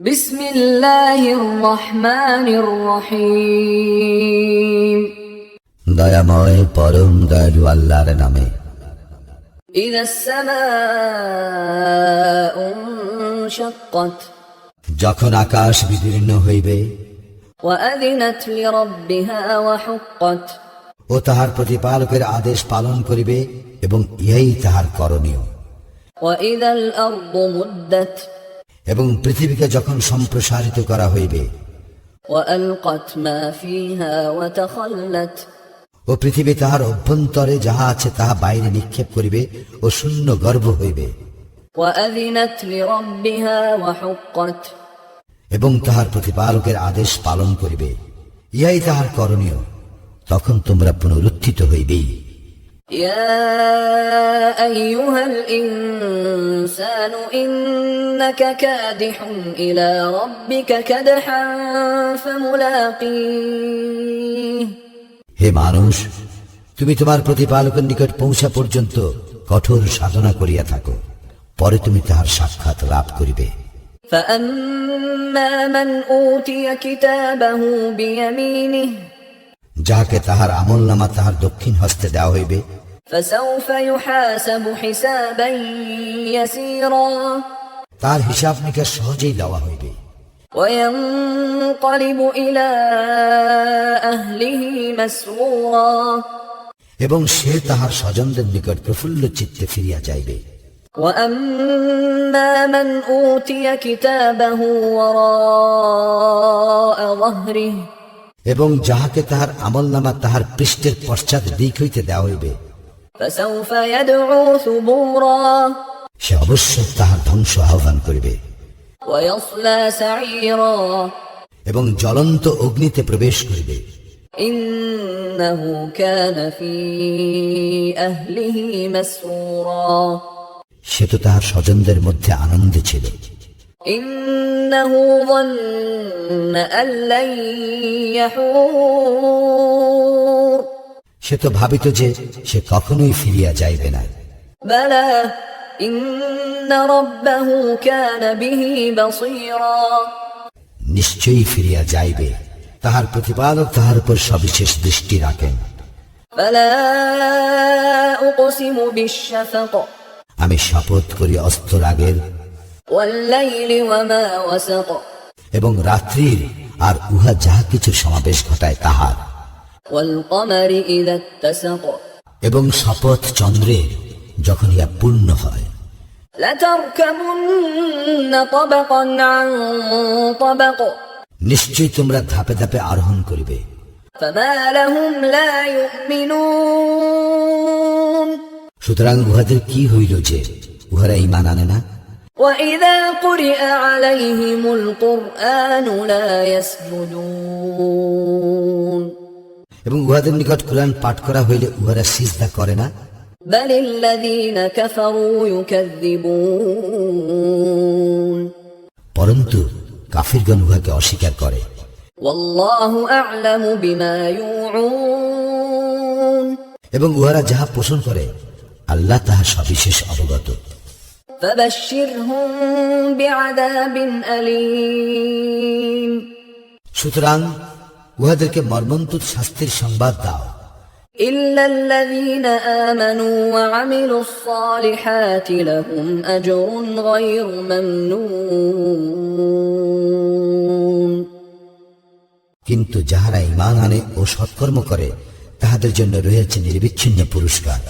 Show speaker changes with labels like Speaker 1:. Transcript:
Speaker 1: বিসমিল্লাহির রহমানির রহিম।
Speaker 2: দয়াময় পরম দয়ালু আল্লাহর নামে।
Speaker 1: ইযাস সামাউ ইনশাক্কাত,
Speaker 2: যখন আকাশ বিদীর্ণ হইবে,
Speaker 1: ওয়া আযিনাত লিরাব্বিহা ওয়া হুক্কাত,
Speaker 2: ও তাহার প্রতিপালকের আদেশ পালন করিবে এবং ইহাই তাহার করণীয়।
Speaker 1: ওয়া ইযাল আরদু মুদ্দাত,
Speaker 2: এবং পৃথিবীকে যখন সম্প্রসারিত করা হইবে,
Speaker 1: ওয়া আলকাত মা ফিহা ওয়া তাখাল্লাত,
Speaker 2: ও পৃথিবী তাহার অভ্যন্তরে যাহা আছে তাহা বাইরে নিক্ষেপ করিবে ও শূন্য গর্ভ হইবে।
Speaker 1: ওয়া আযিনাত লিরাব্বিহা ওয়া হুক্কাত,
Speaker 2: এবং তাহার প্রতিপালকের আদেশ পালন করিবে, ইহাই তাহার করণীয়। তখন তোমরা পুনরুত্থিত হইবেই।
Speaker 1: ইয়া আইয়ুহাল ইনসানু ইন্নাকা কাদিহুন ইলা রাব্বিকা কাদহান ফামুলাকিহ,
Speaker 2: হে মানুষ, তুমি তোমার প্রতিপালকের নিকট পৌঁছা পর্যন্ত কঠোর সাধনা করিয়া থাকো, পরে তুমি তাহার সাক্ষাৎ লাভ করিবে।
Speaker 1: فأما من أوتي كتابه بيمينه
Speaker 2: যাহাকে তাহার আমলনামা তাহার দক্ষিণ হস্তে দেওয়া হইবে,
Speaker 1: فسوف يحاسب حسابا يسيرا
Speaker 2: তার হিসাব নিকাশ সহজেই দেওয়া হইবে,
Speaker 1: وينقلب إلى أهله مسرورا
Speaker 2: এবং সে তাহার স্বজনদের নিকট প্রফুল্ল চিত্তে ফিরিয়া যাইবে।
Speaker 1: وأما من أوتي كتابه وراء ظهره
Speaker 2: এবং যাহাকে তাহার আমলনামা তাহার পৃষ্ঠের পশ্চাৎ দিক হইতে দেওয়া হইবে,
Speaker 1: فسوف يدعو ثبورا
Speaker 2: সে অবশ্যই তাহার ধ্বংস আহ্বান করিবে
Speaker 1: ويصلى سعيرا
Speaker 2: এবং জ্বলন্ত অগ্নিতে প্রবেশ করিবে।
Speaker 1: إنه كان في أهله مسرورا
Speaker 2: সে তো তাহার স্বজনদের মধ্যে আনন্দে ছিল।
Speaker 1: إنه ظن أن لن يحور
Speaker 2: সে তো ভাবিত যে সে কখনোই ফিরিয়া যাইবে না।
Speaker 1: بلى إن ربه كان به بصيرا
Speaker 2: নিশ্চয়ই ফিরিয়া যাইবে, তাহার প্রতিপালক তাহার উপর সবিশেষ দৃষ্টি রাখেন।
Speaker 1: فلا أقسم بالشفق
Speaker 2: আমি শপথ করি অস্তর আগের
Speaker 1: والليل وما وسق
Speaker 2: এবং রাত্রির আর উহা যাহা কিছু সমাবেশ ঘটায় তাহার,
Speaker 1: والقمر إذا اتسق
Speaker 2: এবং শপথ চন্দ্রের যখন ইহা পূর্ণ হয়।
Speaker 1: لتركبن طبقا عن طبق
Speaker 2: নিশ্চয়ই তোমরা ধাপে ধাপে আরোহণ করিবে।
Speaker 1: فما لهم لا يؤمنون
Speaker 2: সুতরাং উহাদের কি হইল যে উহারা ঈমান আনে না?
Speaker 1: وإذا قرئ عليهم القرآن لا يسجدون
Speaker 2: এবং উহাদের নিকট কুরআন পাঠ করা হইলে উহারা সিজদা করে না।
Speaker 1: بل الذين كفروا يكذبون
Speaker 2: পরন্তু কাফিরগণ উহাকে অস্বীকার করে।
Speaker 1: والله أعلم بما يوعون
Speaker 2: এবং উহারা যাহা পোষণ করে আল্লাহ তাহা সবিশেষ অবগত।
Speaker 1: فبشرهم بعذاب أليم
Speaker 2: সুতরাং উহাদেরকে মর্মন্তুদ শাস্তির সংবাদ দাও।
Speaker 1: إلا الذين آمنوا وعملوا الصالحات لهم أجر غير ممنون
Speaker 2: কিন্তু যাহারা ঈমান আনে ও সৎকর্ম করে তাহাদের জন্য রয়েছে নির্বিচ্ছিন্ন পুরস্কার।